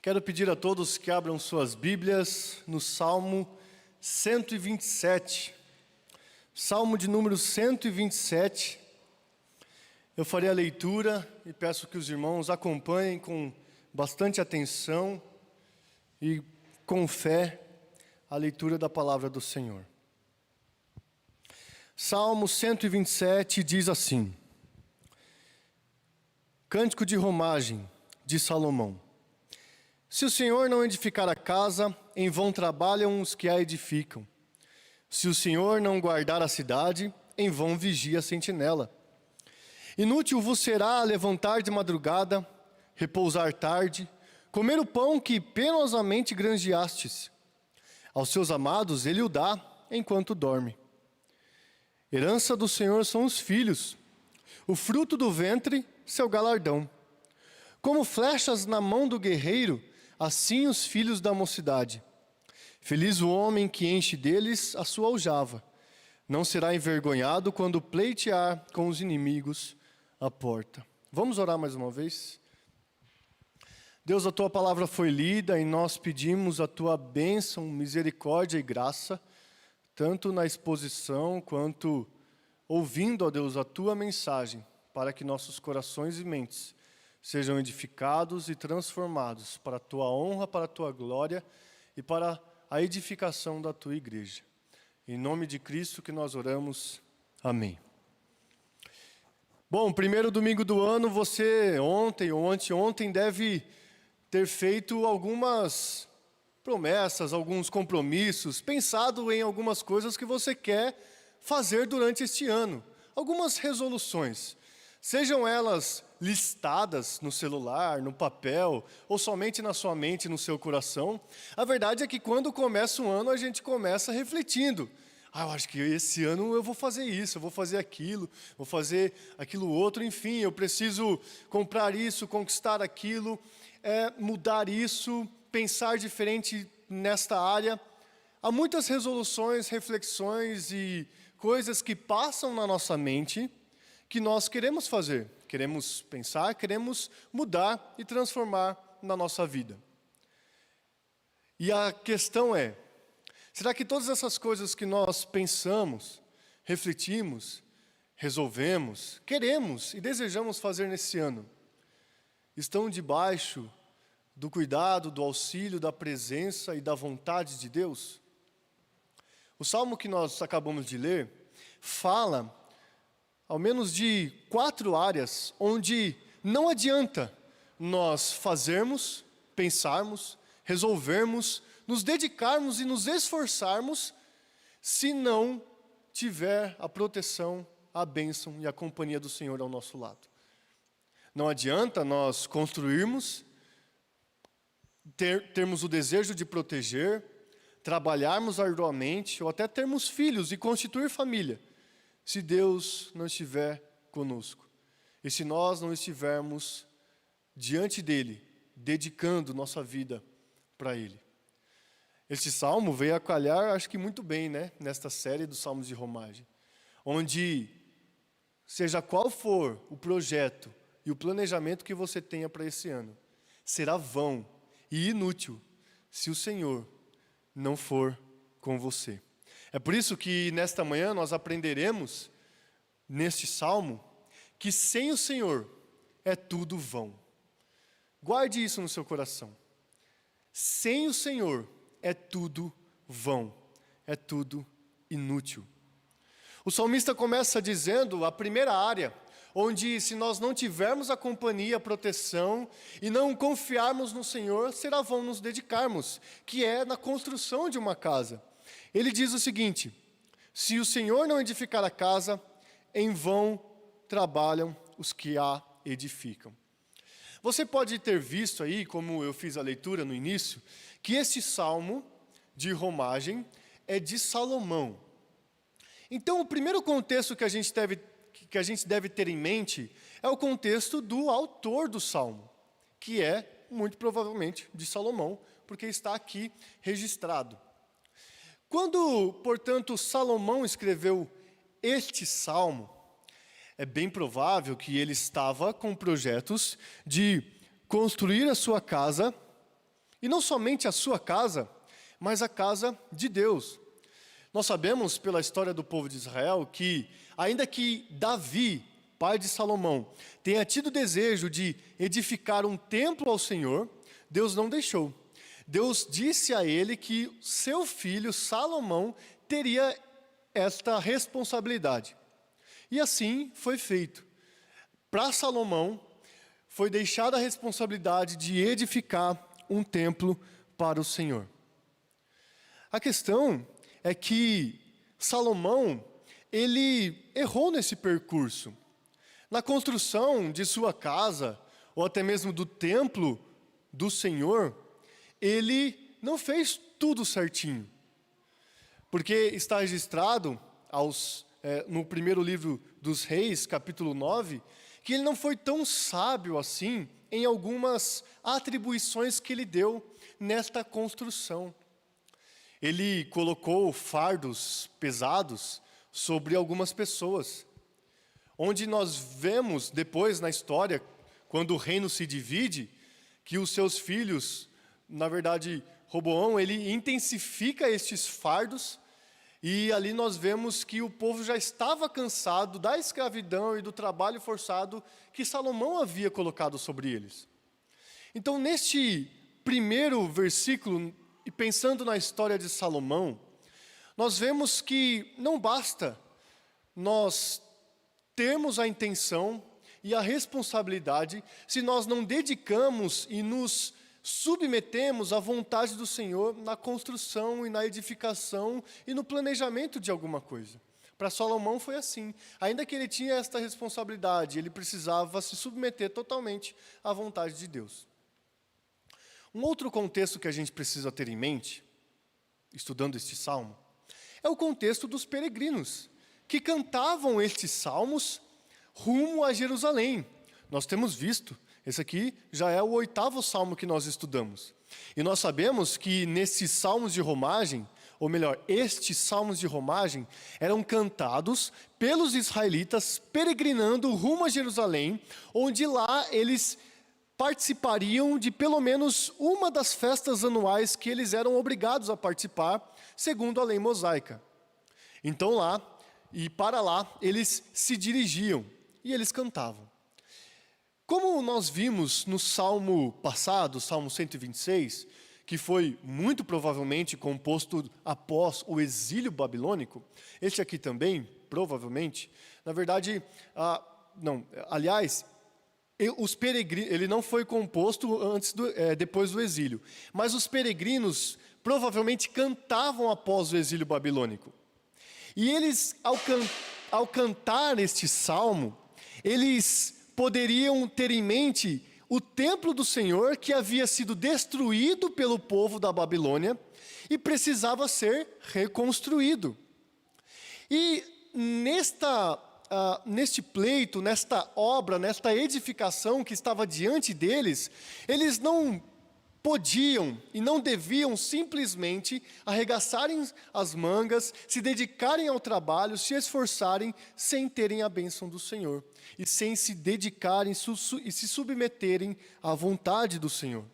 Quero pedir a todos que abram suas Bíblias no Salmo 127. Salmo de número 127. Eu farei a leitura e peço que os irmãos acompanhem com bastante atenção e com fé a leitura da palavra do Senhor. Salmo 127 diz assim: Cântico de romagem de Salomão. Se o Senhor não edificar a casa, em vão trabalham os que a edificam. Se o Senhor não guardar a cidade, em vão vigia a sentinela. Inútil vos será levantar de madrugada, repousar tarde, comer o pão que penosamente granjeastes. Aos seus amados ele o dá enquanto dorme. Herança do Senhor são os filhos, o fruto do ventre, seu galardão. Como flechas na mão do guerreiro, assim os filhos da mocidade. Feliz o homem que enche deles a sua aljava. Não será envergonhado quando pleitear com os inimigos à porta. Vamos orar mais uma vez? Deus, a Tua palavra foi lida e nós pedimos a Tua bênção, misericórdia e graça, tanto na exposição quanto ouvindo, ó Deus, a Tua mensagem, para que nossos corações e mentes sejam edificados e transformados para a Tua honra, para a Tua glória e para a edificação da Tua igreja. Em nome de Cristo que nós oramos. Amém. Bom, primeiro domingo do ano, você ontem ou anteontem deve ter feito algumas promessas, alguns compromissos, pensado em algumas coisas que você quer fazer durante este ano. Algumas resoluções. Sejam elas listadas no celular, no papel, ou somente na sua mente, no seu coração. A verdade é que quando começa um ano, a gente começa refletindo. Eu acho que esse ano eu vou fazer isso, eu vou fazer aquilo outro, enfim, eu preciso comprar isso, conquistar aquilo, mudar isso, pensar diferente nesta área. Há muitas resoluções, reflexões e coisas que passam na nossa mente que nós queremos fazer, queremos pensar, queremos mudar e transformar na nossa vida. E a questão é, será que todas essas coisas que nós pensamos, refletimos, resolvemos, queremos e desejamos fazer nesse ano, estão debaixo do cuidado, do auxílio, da presença e da vontade de Deus? O salmo que nós acabamos de ler fala ao menos de 4 áreas onde não adianta nós fazermos, pensarmos, resolvermos, nos dedicarmos e nos esforçarmos se não tiver a proteção, a bênção e a companhia do Senhor ao nosso lado. Não adianta nós construirmos, termos o desejo de proteger, trabalharmos arduamente ou até termos filhos e constituir família, se Deus não estiver conosco. E se nós não estivermos diante dEle, dedicando nossa vida para Ele. Este salmo veio a calhar, acho que muito bem, nesta série dos Salmos de Romagem. Onde, seja qual for o projeto e o planejamento que você tenha para esse ano, será vão e inútil se o Senhor não for com você. É por isso que nesta manhã nós aprenderemos, neste salmo, que sem o Senhor é tudo vão. Guarde isso no seu coração. Sem o Senhor é tudo vão, é tudo inútil. O salmista começa dizendo a primeira área, onde se nós não tivermos a companhia, a proteção, e não confiarmos no Senhor, será vão nos dedicarmos, que é na construção de uma casa. Ele diz o seguinte: se o Senhor não edificar a casa, em vão trabalham os que a edificam. Você pode ter visto aí, como eu fiz a leitura no início, que este salmo de romagem é de Salomão. Então, o primeiro contexto que a gente deve ter em mente é o contexto do autor do salmo, que é, muito provavelmente, de Salomão, porque está aqui registrado. Quando, portanto, Salomão escreveu este salmo, é bem provável que ele estava com projetos de construir a sua casa E não somente a sua casa, mas a casa de Deus. Nós sabemos pela história do povo de Israel que, ainda que Davi, pai de Salomão, tenha tido desejo de edificar um templo ao Senhor, Deus não deixou. Deus disse a ele que seu filho Salomão teria esta responsabilidade. E assim foi feito. Para Salomão, foi deixada a responsabilidade de edificar um templo para o Senhor. A questão é que Salomão, ele errou nesse percurso. Na construção de sua casa, ou até mesmo do templo do Senhor, ele não fez tudo certinho. Porque está registrado no primeiro livro dos Reis, capítulo 9, que ele não foi tão sábio assim em algumas atribuições que ele deu nesta construção. Ele colocou fardos pesados sobre algumas pessoas, onde nós vemos depois na história, quando o reino se divide, que os seus filhos, na verdade, Roboão, ele intensifica estes fardos, e ali nós vemos que o povo já estava cansado da escravidão e do trabalho forçado que Salomão havia colocado sobre eles. Então, neste primeiro versículo, e pensando na história de Salomão, nós vemos que não basta nós termos a intenção e a responsabilidade se nós não dedicamos e nos submetemos à vontade do Senhor na construção e na edificação e no planejamento de alguma coisa. Para Salomão foi assim. Ainda que ele tinha esta responsabilidade, ele precisava se submeter totalmente à vontade de Deus. Um outro contexto que a gente precisa ter em mente, estudando este salmo, é o contexto dos peregrinos, que cantavam estes salmos rumo a Jerusalém. Nós temos visto, esse aqui já é o 8º salmo que nós estudamos. E nós sabemos que nesses salmos de romagem, ou melhor, estes salmos de romagem, eram cantados pelos israelitas peregrinando rumo a Jerusalém, onde lá eles participariam de pelo menos uma das festas anuais que eles eram obrigados a participar, segundo a lei mosaica. Então lá, e para lá, eles se dirigiam e eles cantavam. Como nós vimos no salmo passado, Salmo 126, que foi muito provavelmente composto após o exílio babilônico, este aqui também, provavelmente, na verdade, os peregrinos, ele não foi composto depois do exílio, mas os peregrinos provavelmente cantavam após o exílio babilônico. E eles, ao cantar este salmo, eles poderiam ter em mente o templo do Senhor que havia sido destruído pelo povo da Babilônia e precisava ser reconstruído. E neste pleito, nesta obra, nesta edificação que estava diante deles, eles não podiam e não deviam simplesmente arregaçarem as mangas, se dedicarem ao trabalho, se esforçarem sem terem a bênção do Senhor e sem se dedicarem e se submeterem à vontade do Senhor.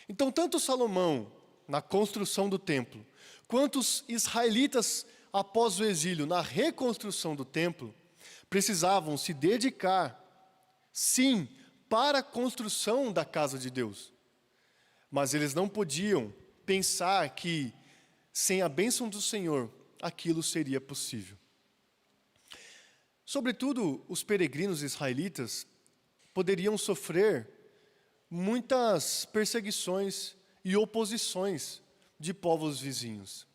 Então, tanto Salomão, na construção do templo, quanto os israelitas, após o exílio, na reconstrução do templo, precisavam se dedicar, sim, para a construção da casa de Deus. Mas eles não podiam pensar que, sem a bênção do Senhor, aquilo seria possível. Sobretudo, os peregrinos israelitas poderiam sofrer muitas perseguições e oposições de povos vizinhos.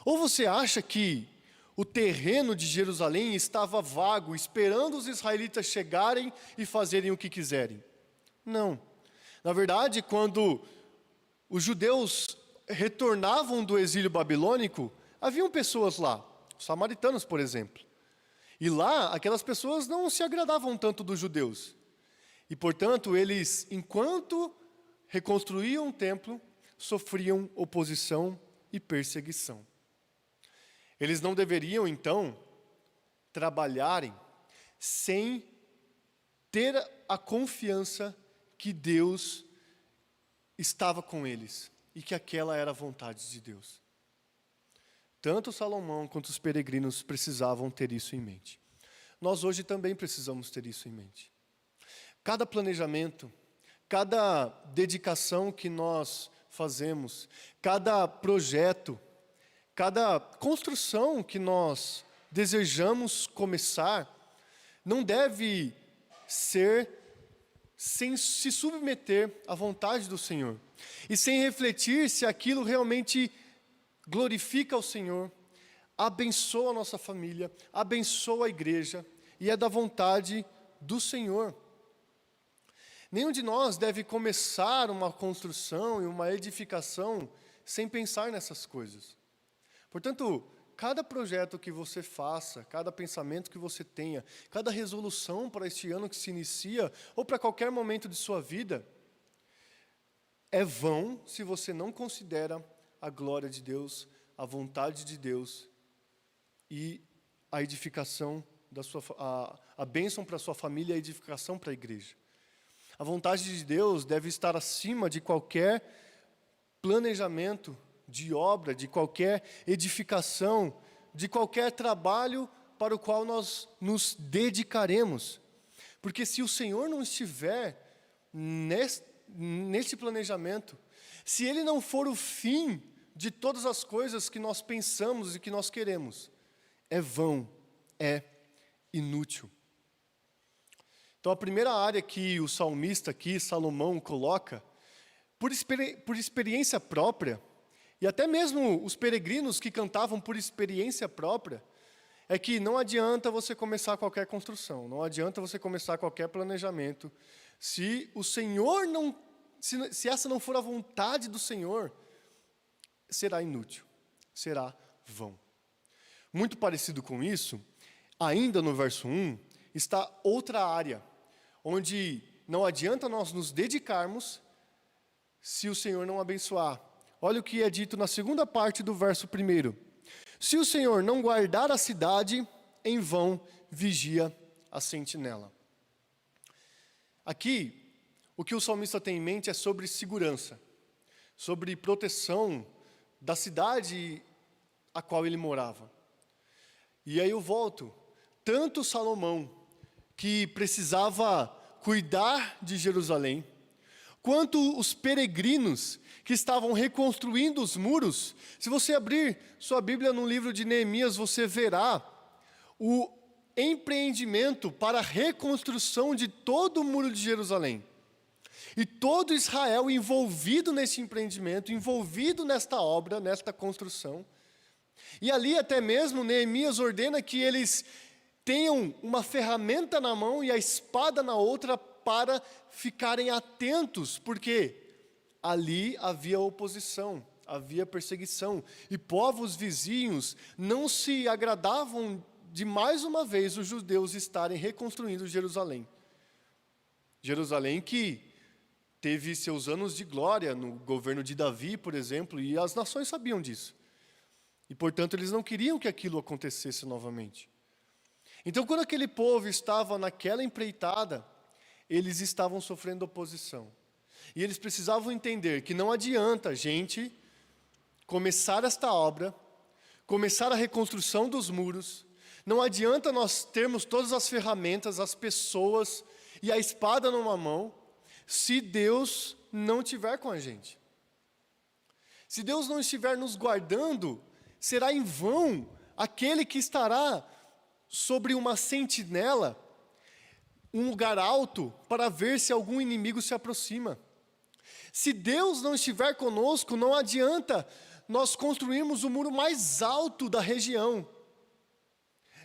Ou você acha que o terreno de Jerusalém estava vago, esperando os israelitas chegarem e fazerem o que quiserem? Não. Na verdade, quando os judeus retornavam do exílio babilônico, haviam pessoas lá, os samaritanos, por exemplo. E lá, aquelas pessoas não se agradavam tanto dos judeus. E, portanto, eles, enquanto reconstruíam o templo, sofriam oposição e perseguição. Eles não deveriam, então, trabalharem sem ter a confiança que Deus estava com eles, e que aquela era a vontade de Deus. Tanto Salomão quanto os peregrinos precisavam ter isso em mente. Nós hoje também precisamos ter isso em mente. Cada planejamento, cada dedicação que nós fazemos, cada projeto, cada construção que nós desejamos começar, não deve ser sem se submeter à vontade do Senhor e sem refletir se aquilo realmente glorifica ao Senhor, abençoa a nossa família, abençoa a igreja e é da vontade do Senhor. Nenhum de nós deve começar uma construção e uma edificação sem pensar nessas coisas. Portanto, cada projeto que você faça, cada pensamento que você tenha, cada resolução para este ano que se inicia, ou para qualquer momento de sua vida, é vão se você não considera a glória de Deus, a vontade de Deus e a edificação, a bênção para a sua família e a edificação para a igreja. A vontade de Deus deve estar acima de qualquer planejamento de obra, de qualquer edificação, de qualquer trabalho para o qual nós nos dedicaremos. Porque se o Senhor não estiver neste planejamento, se Ele não for o fim de todas as coisas que nós pensamos e que nós queremos, é vão, é inútil. Então, a primeira área que o salmista aqui, Salomão, coloca, por experiência própria, e até mesmo os peregrinos que cantavam por experiência própria, é que não adianta você começar qualquer construção, não adianta você começar qualquer planejamento, se o Senhor não, se essa não for a vontade do Senhor, será inútil, será vão. Muito parecido com isso, ainda no verso 1, está outra área, onde não adianta nós nos dedicarmos se o Senhor não abençoar. Olha o que é dito na segunda parte do verso 1. Se o Senhor não guardar a cidade, em vão vigia a sentinela. Aqui, o que o salmista tem em mente é sobre segurança, sobre proteção da cidade a qual ele morava. E aí eu volto, tanto Salomão, que precisava cuidar de Jerusalém, quanto os peregrinos que estavam reconstruindo os muros. Se você abrir sua Bíblia no livro de Neemias, você verá o empreendimento para a reconstrução de todo o muro de Jerusalém. E todo Israel envolvido nesse empreendimento, envolvido nesta obra, nesta construção. E ali até mesmo Neemias ordena que eles tenham uma ferramenta na mão e a espada na outra para ficarem atentos, porque ali havia oposição, havia perseguição, e povos vizinhos não se agradavam de mais uma vez os judeus estarem reconstruindo Jerusalém. Jerusalém que teve seus anos de glória no governo de Davi, por exemplo, e as nações sabiam disso. E, portanto, eles não queriam que aquilo acontecesse novamente. Então, quando aquele povo estava naquela empreitada, eles estavam sofrendo oposição. E eles precisavam entender que não adianta a gente começar esta obra, começar a reconstrução dos muros, não adianta nós termos todas as ferramentas, as pessoas e a espada numa mão, se Deus não estiver com a gente. Se Deus não estiver nos guardando, será em vão aquele que estará sobre uma sentinela, um lugar alto, para ver se algum inimigo se aproxima. Se Deus não estiver conosco, não adianta nós construirmos o muro mais alto da região.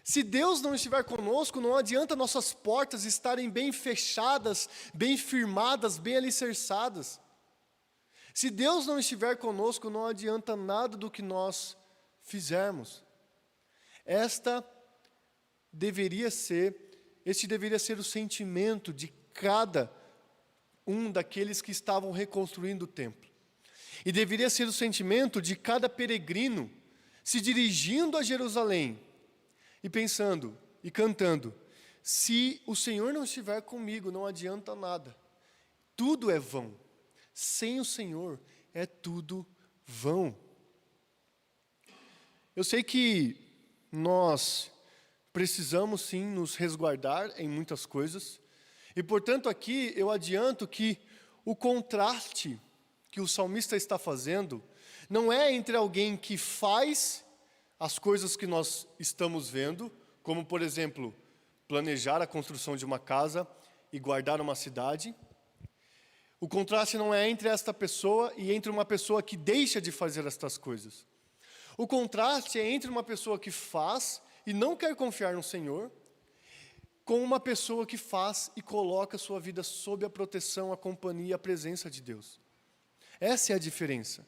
Se Deus não estiver conosco, não adianta nossas portas estarem bem fechadas, bem firmadas, bem alicerçadas. Se Deus não estiver conosco, não adianta nada do que nós fizermos. Este deveria ser o sentimento de cada um daqueles que estavam reconstruindo o templo. E deveria ser o sentimento de cada peregrino se dirigindo a Jerusalém e pensando e cantando: se o Senhor não estiver comigo, não adianta nada. Tudo é vão. Sem o Senhor é tudo vão. Eu sei que nós precisamos sim nos resguardar em muitas coisas, e portanto aqui eu adianto que o contraste que o salmista está fazendo não é entre alguém que faz as coisas que nós estamos vendo, como por exemplo, planejar a construção de uma casa e guardar uma cidade. O contraste não é entre esta pessoa e entre uma pessoa que deixa de fazer estas coisas. O contraste é entre uma pessoa que faz e não quer confiar no Senhor, com uma pessoa que faz e coloca sua vida sob a proteção, a companhia e a presença de Deus. Essa é a diferença.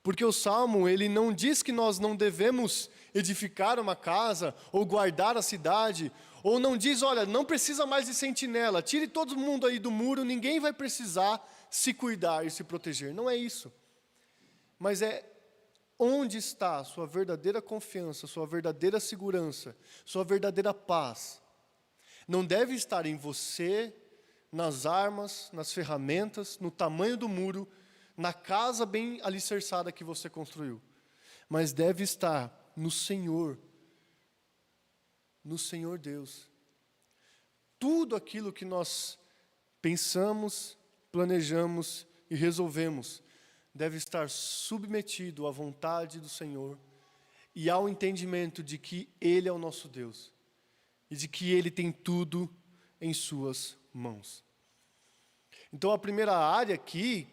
Porque o Salmo, ele não diz que nós não devemos edificar uma casa, ou guardar a cidade, ou não diz, olha, não precisa mais de sentinela, tire todo mundo aí do muro, ninguém vai precisar se cuidar e se proteger. Não é isso. Mas é onde está a sua verdadeira confiança, sua verdadeira segurança, sua verdadeira paz. Não deve estar em você, nas armas, nas ferramentas, no tamanho do muro, na casa bem alicerçada que você construiu, mas deve estar no Senhor Deus. Tudo aquilo que nós pensamos, planejamos e resolvemos deve estar submetido à vontade do Senhor e ao entendimento de que Ele é o nosso Deus e de que Ele tem tudo em suas mãos. Então a primeira área aqui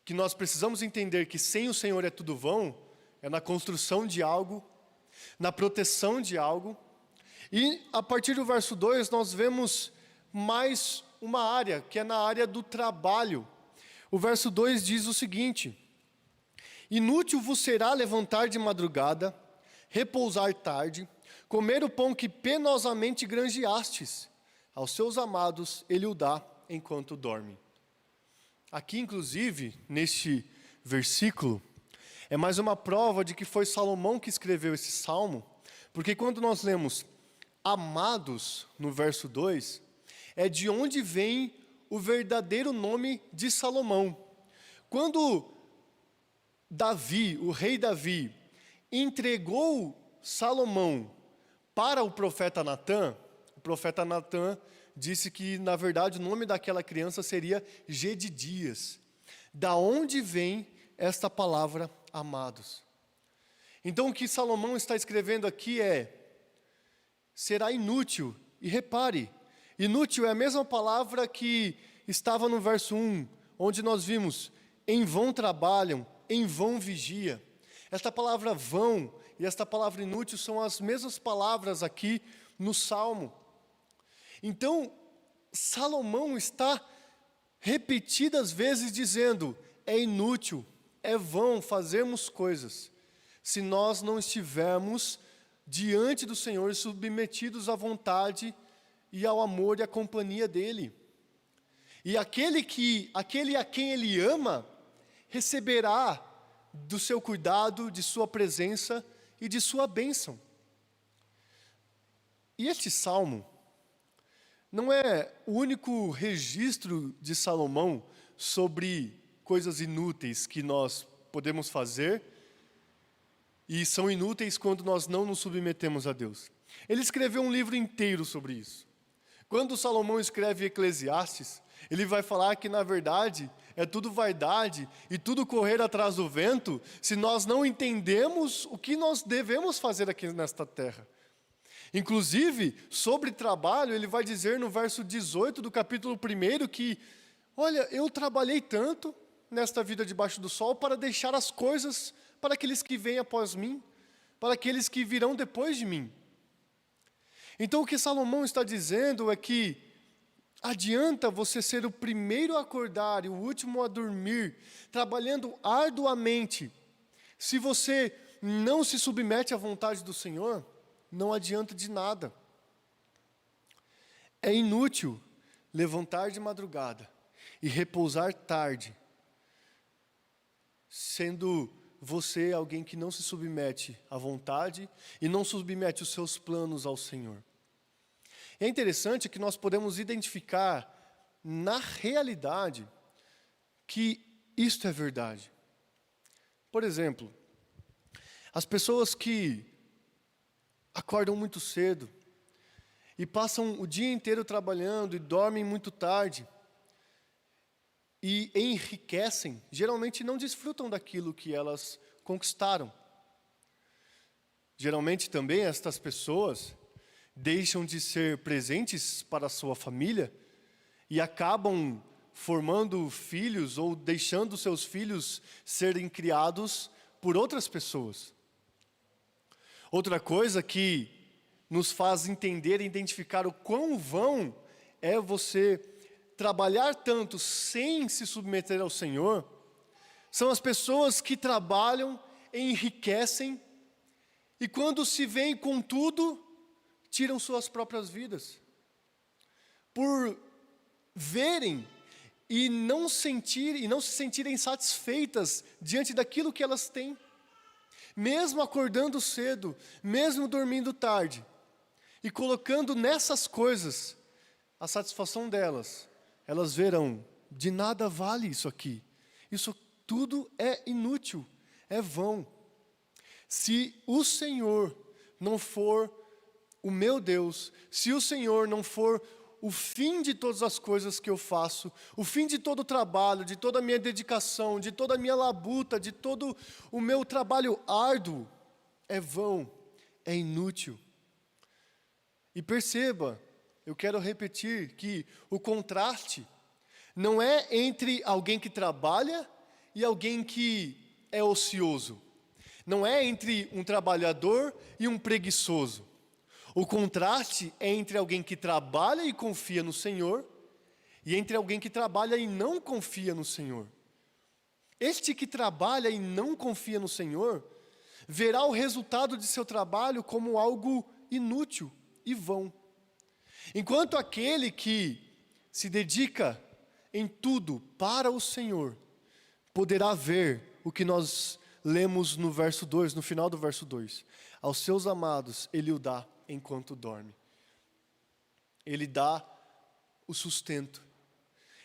que nós precisamos entender que sem o Senhor é tudo vão, é na construção de algo, na proteção de algo. E a partir do verso 2 nós vemos mais uma área, que é na área do trabalho. O verso 2 diz o seguinte: inútil vos será levantar de madrugada, repousar tarde, comer o pão que penosamente granjeastes. Aos seus amados ele o dá enquanto dorme. Aqui, inclusive, neste versículo, é mais uma prova de que foi Salomão que escreveu esse salmo, porque quando nós lemos amados no verso 2, é de onde vem o verdadeiro nome de Salomão. Quando Davi, o rei Davi, entregou Salomão para o profeta Natã disse que, na verdade, o nome daquela criança seria Gedidias. Da onde vem esta palavra amados? Então, o que Salomão está escrevendo aqui será inútil. E repare, inútil é a mesma palavra que estava no verso 1, onde nós vimos, em vão trabalham, em vão vigia. Esta palavra vão e esta palavra inútil são as mesmas palavras aqui no Salmo. Então, Salomão está repetidas vezes dizendo, é inútil, é vão fazermos coisas, se nós não estivermos diante do Senhor, submetidos à vontade e ao amor e à companhia dEle. E aquele a quem Ele ama, receberá do seu cuidado, de sua presença e de sua bênção. E este salmo não é o único registro de Salomão sobre coisas inúteis que nós podemos fazer e são inúteis quando nós não nos submetemos a Deus. Ele escreveu um livro inteiro sobre isso. Quando Salomão escreve Eclesiastes, ele vai falar que, na verdade, é tudo vaidade e tudo correr atrás do vento se nós não entendemos o que nós devemos fazer aqui nesta terra. Inclusive, sobre trabalho, ele vai dizer no verso 18 do capítulo 1 que, olha, eu trabalhei tanto nesta vida debaixo do sol para deixar as coisas para aqueles que vêm após mim, para aqueles que virão depois de mim. Então, o que Salomão está dizendo é que adianta você ser o primeiro a acordar e o último a dormir, trabalhando arduamente. Se você não se submete à vontade do Senhor, não adianta de nada. É inútil levantar de madrugada e repousar tarde, sendo você alguém que não se submete à vontade e não submete os seus planos ao Senhor. É interessante que nós podemos identificar, na realidade, que isto é verdade. Por exemplo, as pessoas que acordam muito cedo e passam o dia inteiro trabalhando e dormem muito tarde e enriquecem, geralmente não desfrutam daquilo que elas conquistaram. Geralmente também estas pessoas deixam de ser presentes para a sua família e acabam formando filhos ou deixando seus filhos serem criados por outras pessoas. Outra coisa que nos faz entender e identificar o quão vão é você trabalhar tanto sem se submeter ao Senhor, são as pessoas que trabalham, enriquecem, e quando se veem com tudo, tiram suas próprias vidas. Por verem e não se sentirem satisfeitas diante daquilo que elas têm. Mesmo acordando cedo, mesmo dormindo tarde, e colocando nessas coisas a satisfação delas, elas verão, de nada vale isso aqui. Isso tudo é inútil, é vão. Se o Senhor não for o meu Deus, se o Senhor não for o fim de todas as coisas que eu faço, o fim de todo o trabalho, de toda a minha dedicação, de toda a minha labuta, de todo o meu trabalho árduo, é vão, é inútil. E perceba, eu quero repetir que o contraste não é entre alguém que trabalha e alguém que é ocioso. Não é entre um trabalhador e um preguiçoso. O contraste é entre alguém que trabalha e confia no Senhor e entre alguém que trabalha e não confia no Senhor. Este que trabalha e não confia no Senhor verá o resultado de seu trabalho como algo inútil e vão. Enquanto aquele que se dedica em tudo para o Senhor poderá ver o que nós lemos no verso 2, no final do verso 2. Aos seus amados ele o dá enquanto dorme. Ele dá o sustento,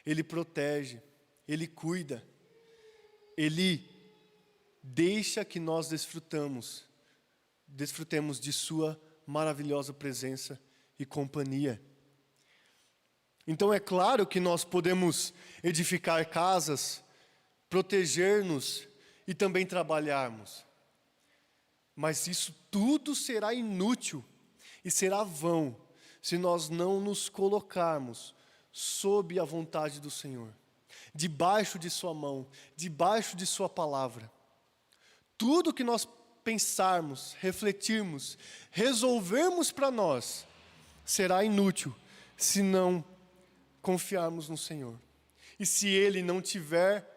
ele protege, ele cuida, ele deixa que nós desfrutemos de sua maravilhosa presença e companhia. Então é claro que nós podemos edificar casas, proteger-nos e também trabalharmos. Mas isso tudo será inútil e será vão se nós não nos colocarmos sob a vontade do Senhor, debaixo de sua mão, debaixo de sua palavra. Tudo que nós pensarmos, refletirmos, resolvermos para nós, será inútil se não confiarmos no Senhor. E se Ele não tiver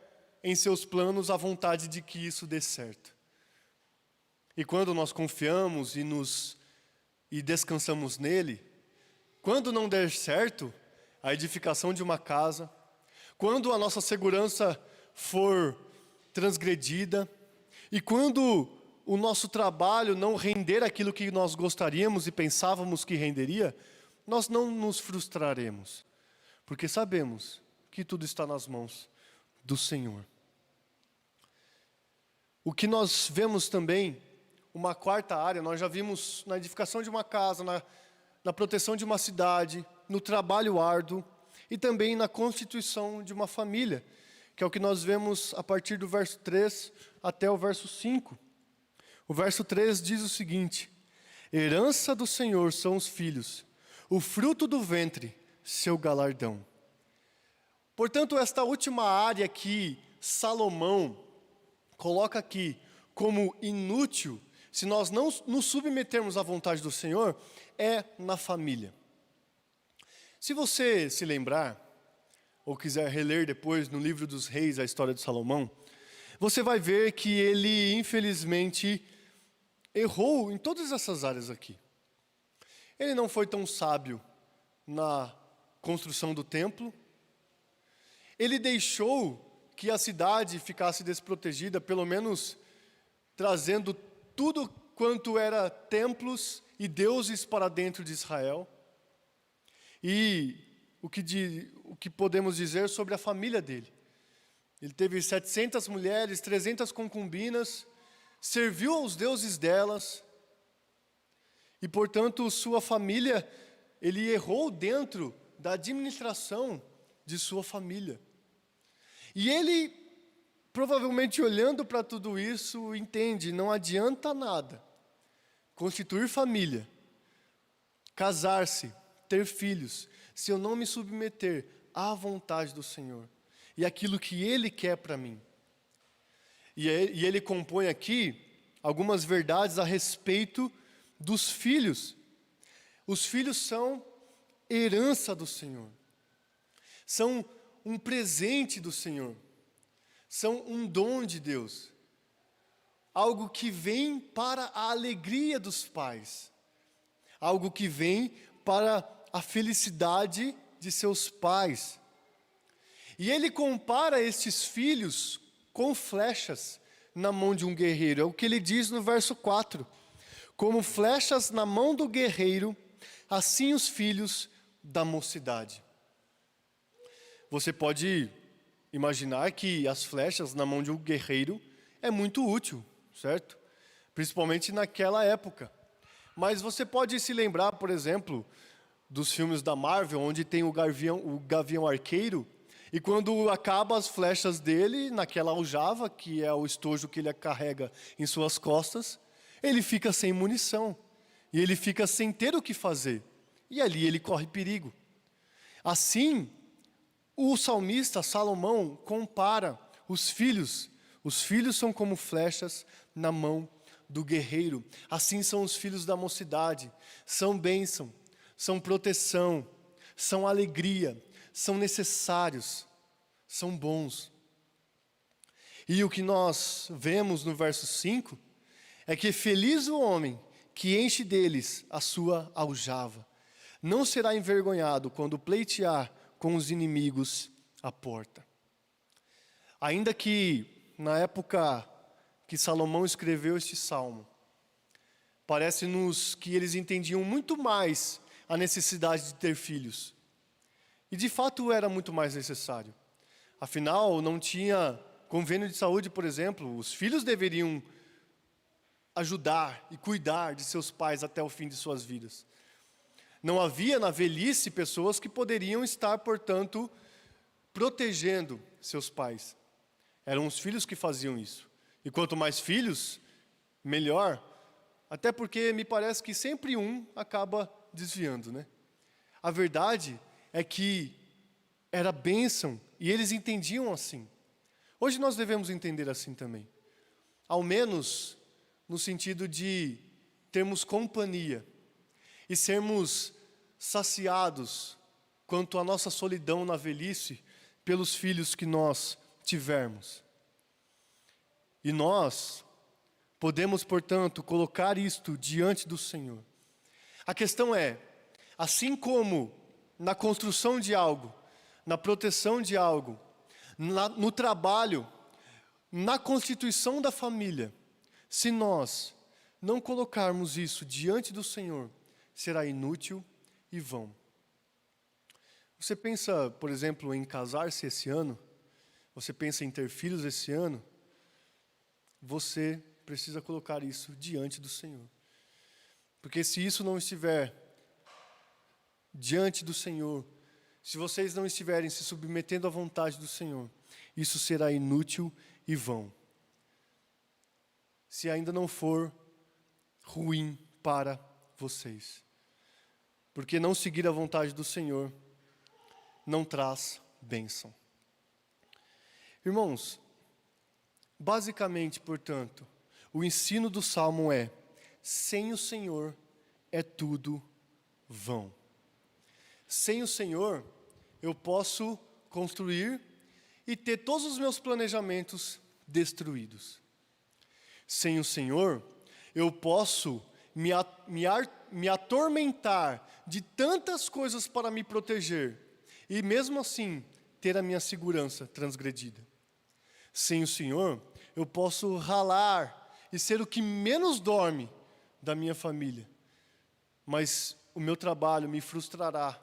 em seus planos a vontade de que isso dê certo. E quando nós confiamos e descansamos nele, quando não der certo a edificação de uma casa, quando a nossa segurança for transgredida, e quando o nosso trabalho não render aquilo que nós gostaríamos e pensávamos que renderia, nós não nos frustraremos, porque sabemos que tudo está nas mãos do Senhor. O que nós vemos também, uma quarta área, nós já vimos na edificação de uma casa, na proteção de uma cidade, no trabalho árduo e também na constituição de uma família, que é o que nós vemos a partir do verso 3 até o verso 5. O verso 3 diz o seguinte: herança do Senhor são os filhos, o fruto do ventre, seu galardão. Portanto, esta última área que Salomão coloca aqui como inútil, se nós não nos submetermos à vontade do Senhor, é na família. Se você se lembrar, ou quiser reler depois no livro dos Reis a história de Salomão, você vai ver que ele, infelizmente, errou em todas essas áreas aqui. Ele não foi tão sábio na construção do templo. Ele deixou que a cidade ficasse desprotegida, pelo menos trazendo tudo quanto era templos e deuses para dentro de Israel. E o que podemos dizer sobre a família dele? Ele teve 700 mulheres, 300 concubinas, serviu aos deuses delas, e, portanto, sua família, ele errou dentro da administração de sua família. E ele, provavelmente olhando para tudo isso, entende, não adianta nada constituir família, casar-se, ter filhos, se eu não me submeter à vontade do Senhor e aquilo que Ele quer para mim. E ele compõe aqui algumas verdades a respeito dos filhos. Os filhos são herança do Senhor, são um presente do Senhor, são um dom de Deus, algo que vem para a alegria dos pais, algo que vem para a felicidade de seus pais. E ele compara estes filhos com flechas na mão de um guerreiro. É o que ele diz no verso 4. Como flechas na mão do guerreiro, assim os filhos da mocidade. Você pode imaginar que as flechas na mão de um guerreiro é muito útil, certo? Principalmente naquela época. Mas você pode se lembrar, por exemplo, dos filmes da Marvel, onde tem o Gavião Arqueiro, e quando acaba as flechas dele, naquela aljava, que é o estojo que ele carrega em suas costas, ele fica sem munição, e ele fica sem ter o que fazer, e ali ele corre perigo. Assim, o salmista Salomão compara os filhos são como flechas na mão do guerreiro, assim são os filhos da mocidade, são bênção, são proteção, são alegria, são necessários, são bons. E o que nós vemos no verso 5 é que feliz o homem que enche deles a sua aljava, não será envergonhado quando pleitear com os inimigos à porta. Ainda que na época que Salomão escreveu este salmo, parece-nos que eles entendiam muito mais a necessidade de ter filhos. E de fato era muito mais necessário. Afinal, não tinha convênio de saúde, por exemplo, os filhos deveriam ajudar e cuidar de seus pais até o fim de suas vidas. Não havia na velhice pessoas que poderiam estar, portanto, protegendo seus pais. Eram os filhos que faziam isso. E quanto mais filhos, melhor. Até porque me parece que sempre um acaba desviando, né? A verdade é que era bênção e eles entendiam assim. Hoje nós devemos entender assim também. Ao menos no sentido de termos companhia e sermos saciados quanto à nossa solidão na velhice pelos filhos que nós tivermos. E nós podemos, portanto, colocar isto diante do Senhor. A questão é, assim como na construção de algo, na proteção de algo, no trabalho, na constituição da família, se nós não colocarmos isso diante do Senhor, será inútil e vão. Você pensa, por exemplo, em casar-se esse ano? Você pensa em ter filhos esse ano? Você precisa colocar isso diante do Senhor. Porque se isso não estiver diante do Senhor, se vocês não estiverem se submetendo à vontade do Senhor, isso será inútil e vão. Se ainda não for ruim para vocês. Porque não seguir a vontade do Senhor não traz bênção. Irmãos, basicamente, portanto, o ensino do Salmo é: sem o Senhor é tudo vão. Sem o Senhor, eu posso construir e ter todos os meus planejamentos destruídos. Sem o Senhor, eu posso me atormentar de tantas coisas para me proteger e mesmo assim ter a minha segurança transgredida. Sem o Senhor, eu posso ralar e ser o que menos dorme da minha família, mas o meu trabalho me frustrará,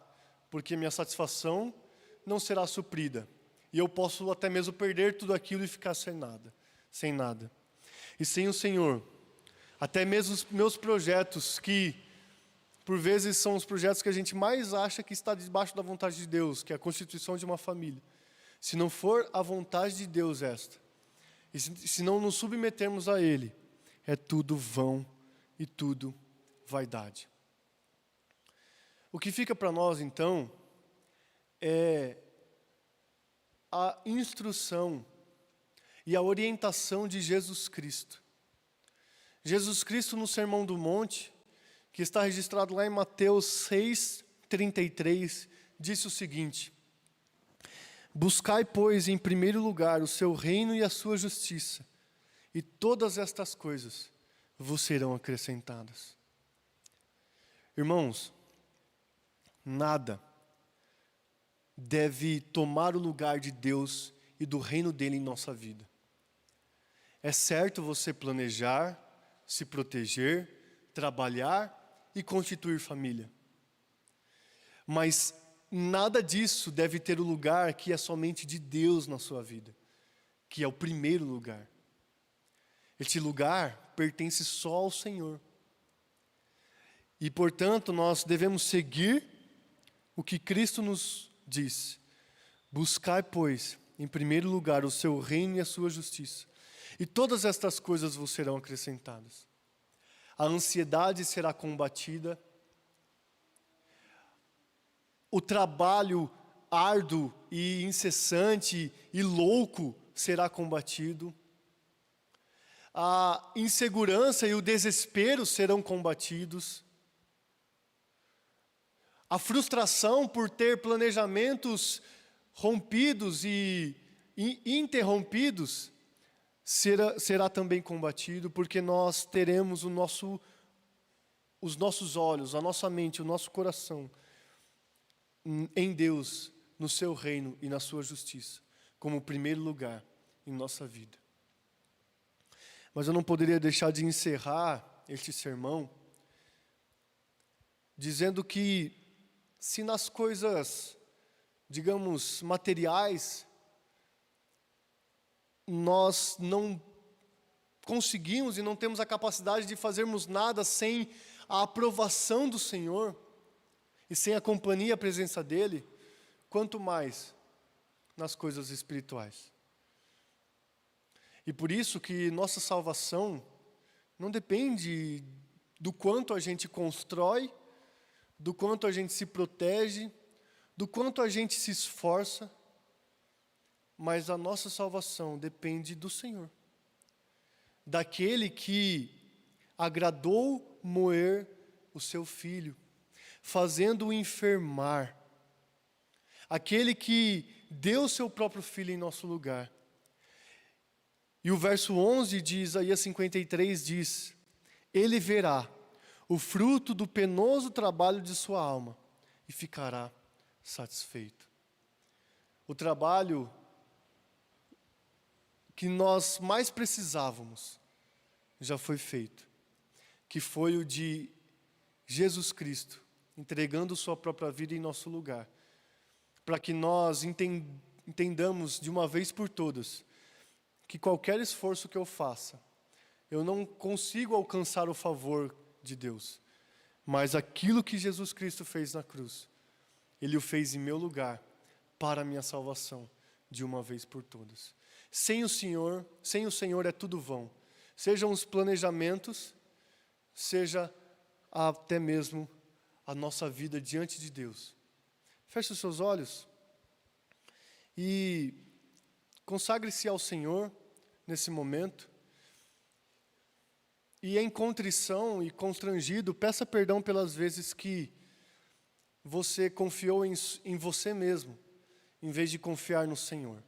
porque minha satisfação não será suprida e eu posso até mesmo perder tudo aquilo e ficar sem nada, sem nada. E sem o Senhor, até mesmo os meus projetos, que por vezes são os projetos que a gente mais acha que está debaixo da vontade de Deus, que é a constituição de uma família. Se não for a vontade de Deus esta, e se não nos submetermos a Ele, é tudo vão e tudo vaidade. O que fica para nós, então, é a instrução e a orientação de Jesus Cristo. Jesus Cristo, no Sermão do Monte, que está registrado lá em Mateus 6:33, disse o seguinte: buscai, pois, em primeiro lugar o seu reino e a sua justiça, e todas estas coisas vos serão acrescentadas. Irmãos, nada deve tomar o lugar de Deus e do reino dele em nossa vida. É certo você planejar, se proteger, trabalhar e constituir família. Mas nada disso deve ter o lugar que é somente de Deus na sua vida, que é o primeiro lugar. Este lugar pertence só ao Senhor. E, portanto, nós devemos seguir o que Cristo nos diz. Buscai, pois, em primeiro lugar o seu reino e a sua justiça, e todas estas coisas vos serão acrescentadas. A ansiedade será combatida, o trabalho árduo e incessante e louco será combatido, a insegurança e o desespero serão combatidos, a frustração por ter planejamentos rompidos e interrompidos será também combatido, porque nós teremos os nossos olhos, a nossa mente, o nosso coração em Deus, no seu reino e na sua justiça, como primeiro lugar em nossa vida. Mas eu não poderia deixar de encerrar este sermão dizendo que, se nas coisas, digamos, materiais, nós não conseguimos e não temos a capacidade de fazermos nada sem a aprovação do Senhor e sem a companhia e a presença dEle, quanto mais nas coisas espirituais. E por isso que nossa salvação não depende do quanto a gente constrói, do quanto a gente se protege, do quanto a gente se esforça, mas a nossa salvação depende do Senhor, daquele que agradou moer o seu Filho, fazendo-o enfermar, aquele que deu o seu próprio Filho em nosso lugar. E o verso 11 de Isaías 53 diz: ele verá o fruto do penoso trabalho de sua alma e ficará satisfeito. O trabalho que nós mais precisávamos já foi feito, que foi o de Jesus Cristo entregando sua própria vida em nosso lugar, para que nós entendamos de uma vez por todas que qualquer esforço que eu faça, eu não consigo alcançar o favor de Deus, mas aquilo que Jesus Cristo fez na cruz, Ele o fez em meu lugar, para a minha salvação, de uma vez por todas. Sem o Senhor é tudo vão, sejam os planejamentos, seja até mesmo a nossa vida diante de Deus. Feche os seus olhos e consagre-se ao Senhor nesse momento. E em contrição e constrangido, peça perdão pelas vezes que você confiou em você mesmo, em vez de confiar no Senhor.